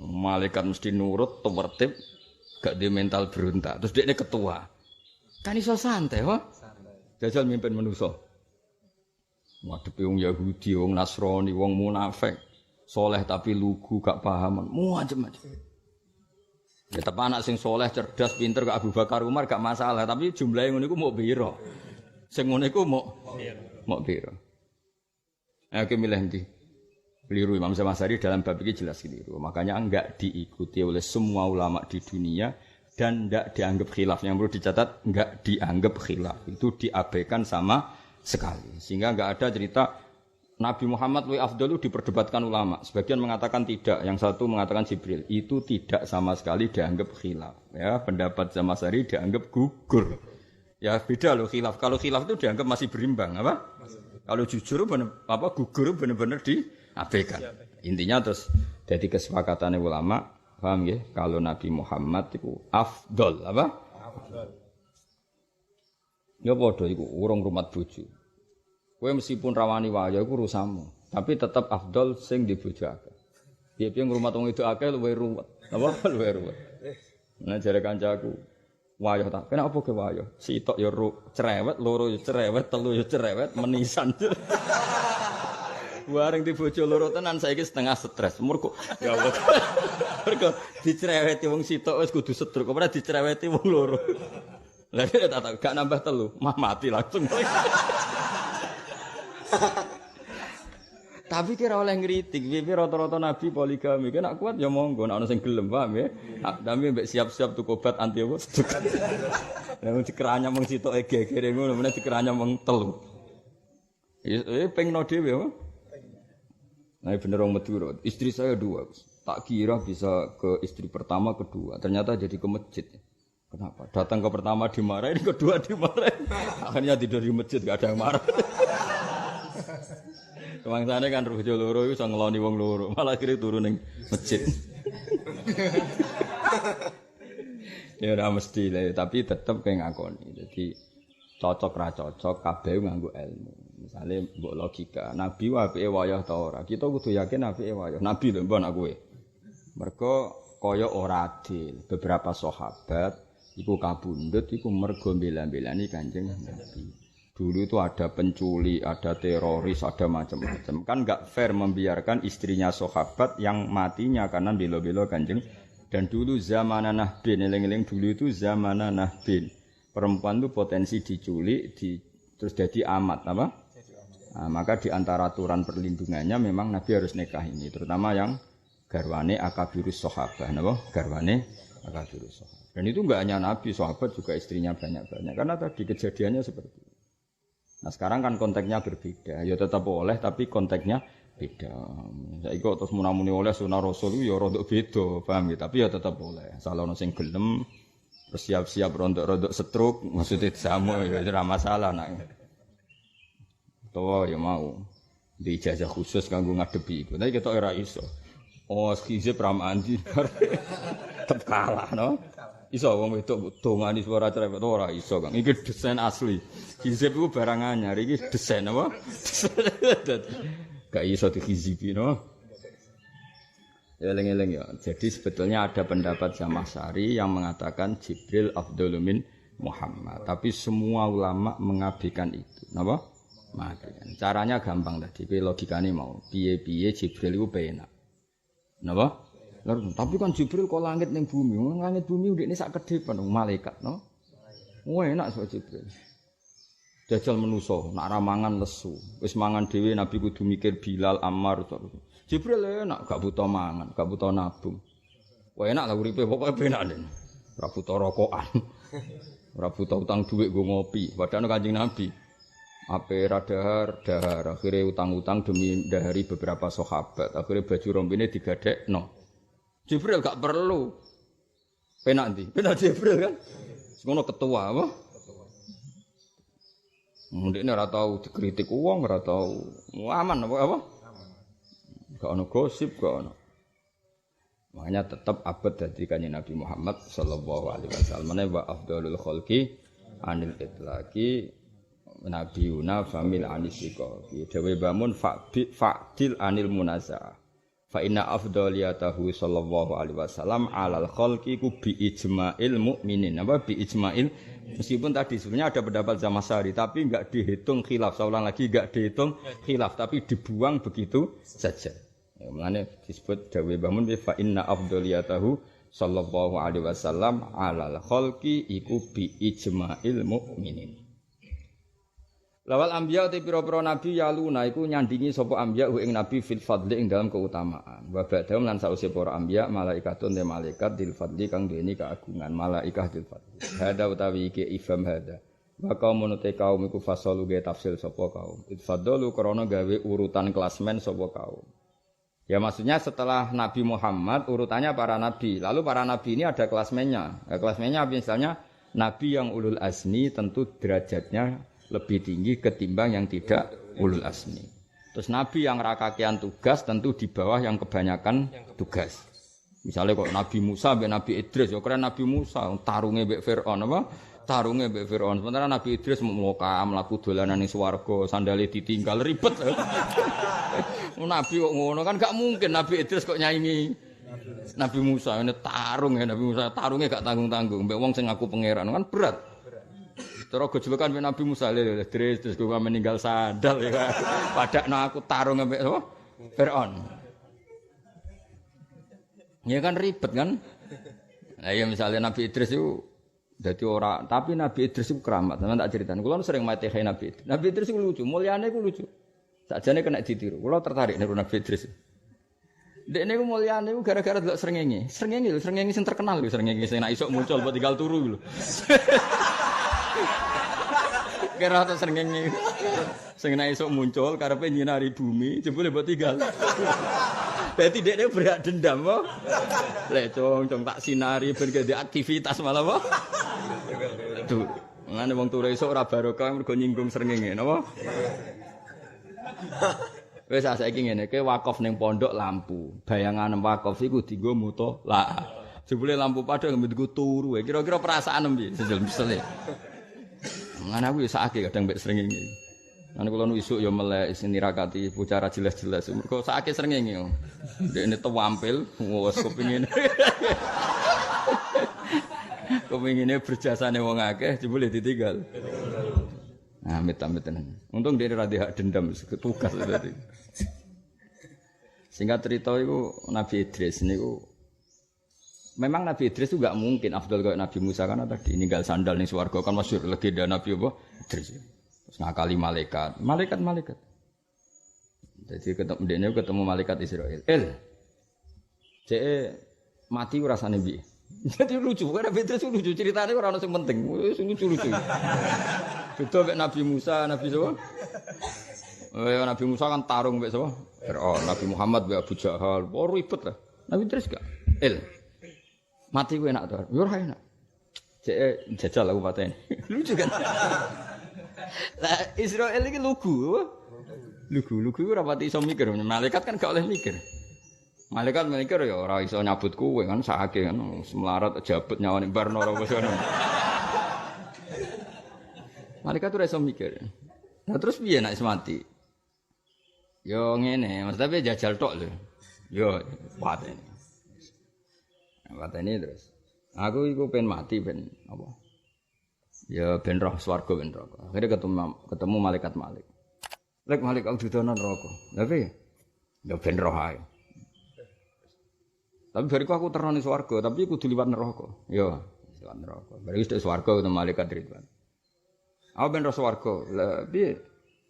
Malaikat mesti nurut, tertib, gak di mental berontak. Terus dia ini ketua. Kan iso santai, wah. Jajal mimpin manusia. Ngadepi wong Yahudi, wong Nasrani, wong munafik, soleh tapi lugu, gak paham, macam-macam. Ya tapi anak sing soleh, cerdas, pinter, gak Abu Bakar Umar gak masalah. Tapi jumlahnya ngono iku mau biro. Sing ngono iku mau biro. Ayo milih ndi? Keliru Imam Syafi'i dalam bab ini jelas keliru. Makanya enggak diikuti oleh semua ulama di dunia dan enggak dianggap khilaf. Yang perlu dicatat enggak dianggap khilaf. Itu diabaikan sama sekali. Sehingga enggak ada cerita Nabi Muhammad wa afdalu diperdebatkan ulama. Sebagian mengatakan tidak, yang satu mengatakan Jibril. Itu tidak sama sekali dianggap khilaf. Ya, pendapat Syafi'i dianggap gugur. Ya beda loh khilaf. Kalau khilaf itu dianggap masih berimbang, apa? Kalau jujur gugur benar-benar diabaikan. Intinya terus jadi kesepakatan ulama, paham ya? Kalau Nabi Muhammad itu afdol, apa? Afdol. Ya padha iku urung rumat bojo. Kowe meskipun rawani wae iku urusanmu, tapi tetap afdol sing di bojo akeh. Piye-piye ngrumat wong itu akeh luwih ruwet. Apa luwih ruwet? Nah jare kancaku, wayah tak. Kenapa ke wayah? Sitok ya cerewet, loro ya cerewet, telu ya cerewet, menisan. Bareng di bojo loro tenan saiki setengah stres. Mergo ya Allah. Mergo dicereweti wong sitok wis kudu sedruk, ora dicereweti wong loro. Lah dia tak gak nambah telu, mah mati langsung. Tapi kira oleh ngritik, piye rata-rata nabi poligami. Nek kuat ya monggo, nek ana sing gelem paham ya. Tapi mbek siap-siap tuku obat anti apa seduk. Lah dikeranya mung sitoke gegere ngono, meneh dikeranya mung telu. Pengno dhewe apa? Nah bener orang Madura, istri saya 2. Tak kira bisa ke istri pertama, kedua. Ternyata jadi ke masjid. Kenapa? Datang ke pertama dimarahin, kedua dimarahin. Akhirnya tidur di masjid, gak ada yang marah. Kemangsane kan bojo loro iku iso ngeloni wong loro, malah akhire turun ning masjid. Ya ora mesti lah, tapi tetep kayak ngakoni. Jadi cocok ra cocok kabeh nganggo ilmu. Misale mbok logika, nabi apike wayah ta ora? Kita kudu yakin apike wayah. Nabi lho mbon aku kowe. Mergo kaya ora adil. Beberapa sahabat iku kabundut iku mergo bela-belani Kanjeng Nabi. Dulu itu ada penculik, ada teroris, ada macam-macam. Kan enggak fair membiarkan istrinya sahabat yang matinya karena bela-bela Kanjeng. Dan dulu zamanan Nahbin, eling-eling dulu itu zamanan Nahbin. Perempuan itu potensi diculik, terus jadi amat, apa? Nah, maka di antara aturan perlindungannya memang Nabi harus nikah ini, terutama yang garwane akabirus sahabah, napa? Garwane akabirus sahabah. Dan itu enggak hanya Nabi, sahabat juga istrinya banyak-banyak. Karena tadi kejadiannya seperti itu. Nah sekarang kan konteksnya berbeda. Ya tetap boleh, tapi konteksnya beda. Saiki kok terus munamuni oleh sunah Rasul ya rada beda, paham ya? Tapi ya tetap boleh. Asal ono sing gelem, siap-siap rontok-rontok stroke, maksudnya sama ya ora masalah nak. Toh ya mau di ijazah khusus kanggo ngadepi iku. Tapi ketok ora iso. Oh, skizip ramandi. Tetep kalah no. Iso wong wedok dongani suara cerewet ora iso, Kang. Iki desain asli. Skizip iku barang anyar, iki desain apa? Gak iso dihizipi no. Eleng-eleng ya. Jadi sebetulnya ada pendapat Syafi'i yang mengatakan Jibril afdhalu min Muhammad. Tapi semua ulama mengabaikan itu. Napa? Mengabaikan. Caranya gampang tadi. Logikane mau. Piye-piye Jibril itu penak. Napa? Tapi kan Jibril kok langit ning bumi. Langit bumi ndekne sak kedepan malaikat, no. Wah enak sok Jibril. Jajal menusa, nak ramangan lesu. Wis mangan dhewe Nabi kudu mikir Bilal, Ammar. Jibril enak, gak butuh mangan, gak butuh nabung. Wah enak lah uripe, pokoke penak den. Ora butuh rokokan. Ora butuh utang dhuwit nggo ngopi. Padahal Kanjeng Nabi ape dahar, akhirnya utang-utang demi dahari beberapa sahabat. Akhirnya baju rompine digadekno. Jibril gak perlu. Penak ndi? Penak Jibril kan? Ngono ketua apa? Ndekne ora tau dikritik wong, ora tau aman apa? Gak ono gosip, gak ono. Makanya tetap abad dadi Kanjeng Nabi Muhammad sallallahu alaihi wasallam wa afdhalul khalqi anil itlaqi nabiyuna famil anisika. Dewe bangun fa'dil anil munazah. Fa inna afdhaliyatahu sallallahu alaihi wasallam alal khalqi ku bi ijma'il mukminin. Apa bi ijma'il? Meskipun tadi sebenarnya ada pendapat Zamakhsyari tapi enggak dihitung khilaf. Saya ulang lagi enggak dihitung khilaf tapi dibuang begitu saja. Ya, makanya disebut dawuh Mbah Mun fa inna afdhaliyatahu sallallahu alaihi wasallam alal khalqi iku bi ijma'il mukminin. Lawal anbiya te pira-pira nabi yaluna iku nyandingi sapa anbiya ing nabi fil fadli ing dalam keutamaan. Wa ba'dahum lan sause para anbiya malaikatun te malaikat dil fadli kang duweni keagungan malaikah dil fadli. Hada utawi iki ifham hada. Wa kaum te kaum iku fasalu ge tafsil sapa kaum. Itfadalu krana gawe urutan klasmen sapa kaum. Ya maksudnya setelah Nabi Muhammad urutannya para nabi. Lalu para nabi ini ada klasmennya. Ya, klasmennya misalnya nabi yang ulul azmi tentu derajatnya lebih tinggi ketimbang yang tidak ulul azmi. Terus nabi yang rakakian tugas tentu di bawah yang kebanyakan tugas. Misalnya kok Nabi Musa mbek Nabi Idris, ya keren Nabi Musa tarunge mbek Firaun apa? Tarunge mbek Firaun. Sementara Nabi Idris mloka mlaku dolanan ning swarga, sandale ditinggal ribet. Nabi kok ngono kan gak mungkin Nabi Idris kok nyaingi Nabi Musa. Ini tarung ya Nabi Musa, tarunge gak tanggung-tanggung mbek wong sing ngaku pangeran kan berat. Terus gojlokan mbek Nabi Musa lho terus kok meninggal sandal ya. Padakno aku tarung mbek apa? Firaun. Ya kan ribet kan? Nah ya misalnya Nabi Idris itu dadi ora, tapi Nabi Idris itu keramat. Sampeyan tak critani. Kulo sering mate Nabi Idris. Nabi Idris itu lucu, mulyane iku lucu. Sakjane kena ditiru. Kulo tertarik niru Nabi Idris. Dek niku mulyane iku gara-gara delok srengenge. Srengenge lho, srengenge sing terkenal lho, srengenge sing nek isuk muncul buat tinggal turu lho. Kira to srengenge. Sing nek isuk muncul karepe nyinari bumi, jebule mbok tinggal. Dadi dekne berak dendam apa? Lek cong tak sinari ben gede aktivitas malah apa? Aduh, ngene wong turu esuk ora barokah mergo nyinggung srengenge, napa? Wis saiki ngene, kowe wakaf ning pondok lampu. Bayangan wakaf iku dienggo mutolak. Jebule lampu padha nggo turu. Kira-kira perasaan piye? Sejel-mesel. Ngene aku ya sakake kadang mbek srengenge. Lan kula nu isuk ya melek sing nirakati bicara jelas-jelas. Mergo sakake srengenge. Dekne tampil wis kepengin. Kepengine berjasane wong akeh jebule ditinggal. Nah, amit-amit tenan. Untung dia ora hak dendam tugas tadi. Singkat cerita iku Nabi Idris niku memang Nabi Idris itu enggak mungkin afdal kayak Nabi Musa karena tadi ninggal sandal ning swarga kan masyhur legenda Nabi apa Idris. Terus ngakali malaikat. Jadi ketemu malaikat Israel. Cek mati rasane piye? Jadi lucu, karena Petrus lucu ceritanya orang yang penting, lucu. Beda mek Nabi Musa, Nabi siapa? Nabi Musa kan tarung mek siapa? Nabi Muhammad mek Abu Jahal, ribet lah. Nabi Idris gak? Mati gue enak tuh, ora enak. Cek jajal aku pateni. Lucu kan? Lah Israel iki lugu ora pati iso mikir, malaikat kan gak oleh mikir. Malaikat mikir ya ora iso nyabut kowe kan sakake kan semelarat jabut nyawane barno ora iso. Malaikat ora iso mikir. Nah terus piye nek mati? Yo ngene, maksudnya jajal tok lho. Yo pateni. Pateni terus. Aku iku pengen mati ben apa? Ya ben roh swarga ben neraka. Akhire ketemu malaikat Malik. Lek Malik aku dudono neraka. Lha piye? Ya ben roh ae. Tapi bariku aku terno ning swarga, tapi kudu liwat neraka. Ya, liwat neraka. Bari wis swarga ketemu malaikat Ridwan. Aku ben roh swarga. Lah piye?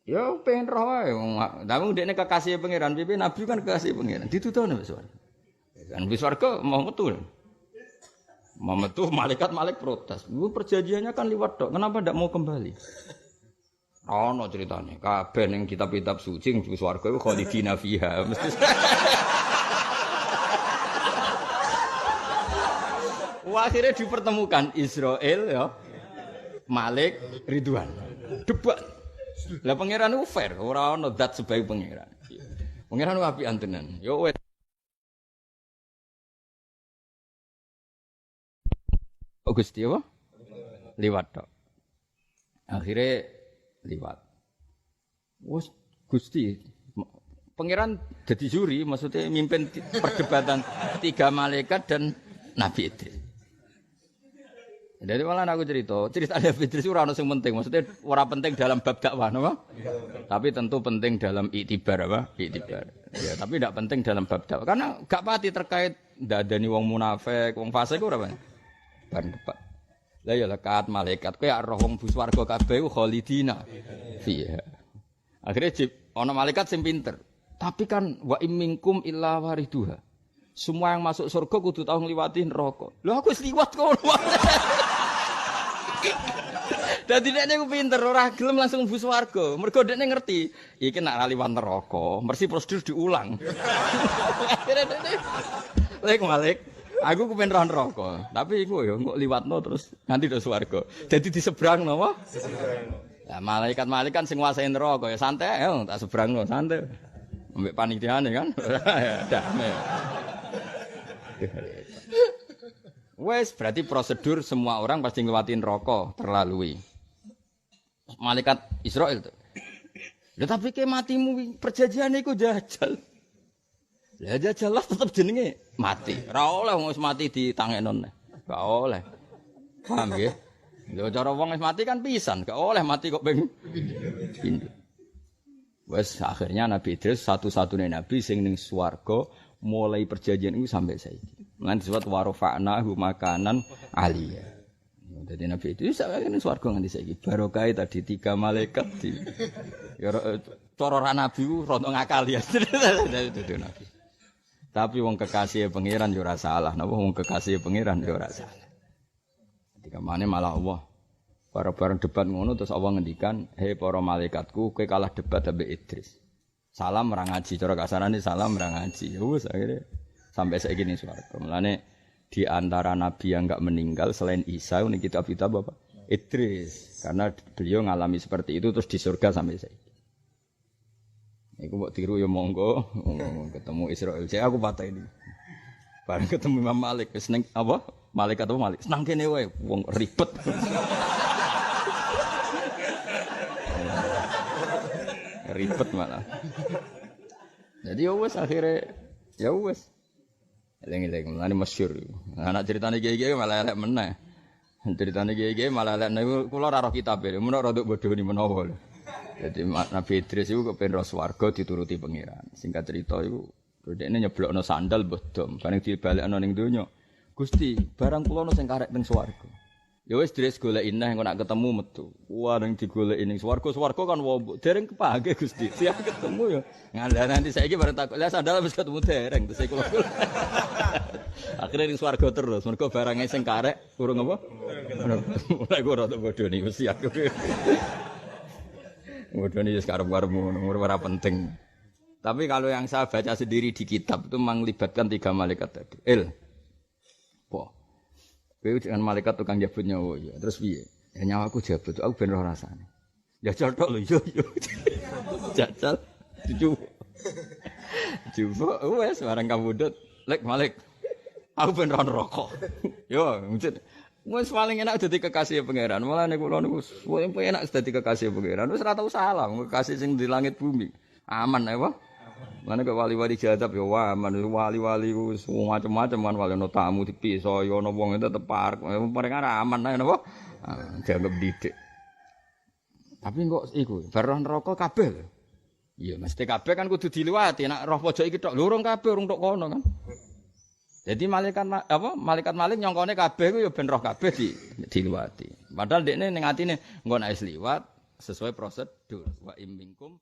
Ya pengen roh ae. Tapi ndekne kekasih pangeran, piye nabi kan kekasih pangeran. Ditutono wis swarga. Kan wis swarga mau metu. Mau metu malaikat protes. Lu perjanjiannya kan liwat tok. Kenapa ndak mau kembali? Ono ceritane. Kabeh ning kitab-kitab suci ning swarga iku khalidina fiha. Mesti akhirnya dipertemukan Israel ya, Malik, Ridwan, debat. Lah pangeran itu fair, ora ono zat sebaik pangeran. Pangeran itu apian tenan. Yo wes. Gusti apa? Liwat tok. Akhirnya liwat. Wes Gusti pangeran jadi juri, maksudnya mimpin perdebatan 3 malaikat dan Nabi Idris. Jadi malah aku cerita Nabi Idris ora ono sing penting, maksudnya ora penting dalam bab dakwah, napa? Tapi tentu penting dalam iktibar apa? Iktibar. Ya, tapi tidak penting dalam bab dakwah karena gak pati terkait ndadani wong munafik, wong fasik ora apa. Ban depan. Lah ya lekat malaikat kowe roh wong bus warga kabeh khalidina. Iya. Akhirnya ana malaikat sing pinter. Tapi kan wa imminkum illa wariduha. Semua yang masuk surga kudu tau ngliwati neraka. Lho aku wis liwat kono. Dadi dekne ku pinter ora gelem langsung bus warga. Mergo dekne ngerti, iki nek liwat neraka, mesti prosedur diulang. Akhire dekne lek malik, aku ku pengen roh neraka, tapi iku yo kok liwatno terus nganti do swarga. Dadi disebrangno apa? Lah malaikat-malaikat kan sing nguasai neraka ya santai ae tak sebrangno santai. Ambek panitiane kan. Damai. Wes berarti prosedur semua orang pasti nglewatin neraka terlalui. Malaikat Israel tuh. Lah tapi ke matimu perjanjian iku jajal. Lah jajal lah tetep jenenge mati. Ora oleh wong wis mati ditangekno. Gak oleh. Paham nggih? Lho cara wong wis mati kan pisan, gak oleh mati kok ping pindho. Wes akhirnya Nabi Idris satu-satunya nabi sing ning swarga mulai perjanjian itu sampai saiki. Lan disebut warofa'nahu makanan aliyah. Jadi Nabi itu sakjane swarga nganti saiki. Barokah tadi 3 malaikat di. Ya cara ra nabi ku rondo ngakal ya. Itu Nabi. Tapi wong kekasih pangeran yo ora salah. Napa wong kekasih pangeran yo ora salah. Ketika mana malah Allah bareng-bareng debat ngono terus Allah ngendikan, "Hei para malaikatku, kowe kalah debat ambek Idris." Salam ora ngaji, cara kasarane salam ora ngaji. Wes akhirnya sampai saiki ning swarga. Mulane di antara nabi yang enggak meninggal selain Isa ini kitab-kitab apa? Idris. Karena beliau ngalami seperti itu terus di surga sampai saiki. Iku mbok tiru ya monggo, ketemu Israil. Saya aku patah ini. Bareng ketemu Imam Malik wis ning apa? Malaikat apa Malik? Senang kene wae, wong ribet. Ribet malah. Jadi ya wes akhirnya ya wes. Eling-eling mulane masyhur. Anak ceritane kiye-kiye malah elek meneh. Ceritane kiye-kiye malah elek niku kula ora roh kitabe, menawa rodok bodoni menawa. Jadi Nabi Idris iku kepen roh swarga dituruti pangeran. Singkat cerita iku dhekne nyeblokno sandal mbah dom, bareng dibalekno ning donya. Gusti, barang kula ono sing karek teng swarga. Ya wis Idris goleki neh engko nak ketemu metu. Wah ning digoleki ning swarga kan wombok dereng kepake Gusti. Siap ketemu ya. Ngandha nanti saiki bareng takok, "Lah sandal wis ketemu dereng." Terus kula. Akhire ning swarga terus, mergo barange sing karek urung apa? Ora ora tok bodoni mesti aku. Bodoni wis karep-karepmu ora penting. Tapi kalau yang saya baca sendiri di kitab itu melibatkan 3 malaikat tadi. Kowe dengan malaikat tukang jabut nyawa ya. Terus piye? Ya nyawaku jabut, aku ben roh rasane. Jajal tok lho yo. Jajal coba wes barang kabudut lek Malik. Aku ben roh neraka. Yo, mungkin wis paling enak dadi kekasih pangeran. Malah nek kula niku enak dadi kekasih pangeran. Wis ora tau salah, kekasih sing di langit bumi. Aman apa? Mana ke wali-wali jadab ya wah, wali-wali ku macam-macam kan wali ono tamu dipiso ya ono wong tetep parek. Mereka aman ae napa? Dianggap didik. Tapi kok iku bar neraka kabeh lho. Iya mesti kabeh kan kudu diliwati. Nek roh pojok iki tok lho urung kabeh urung tok kono kan. Jadi malaikat Malik nyongkone kabeh ku ya ben roh kabeh diliwati. Padahal dekne ning atine engko nek wis liwat sesuai prosedur wa imminkum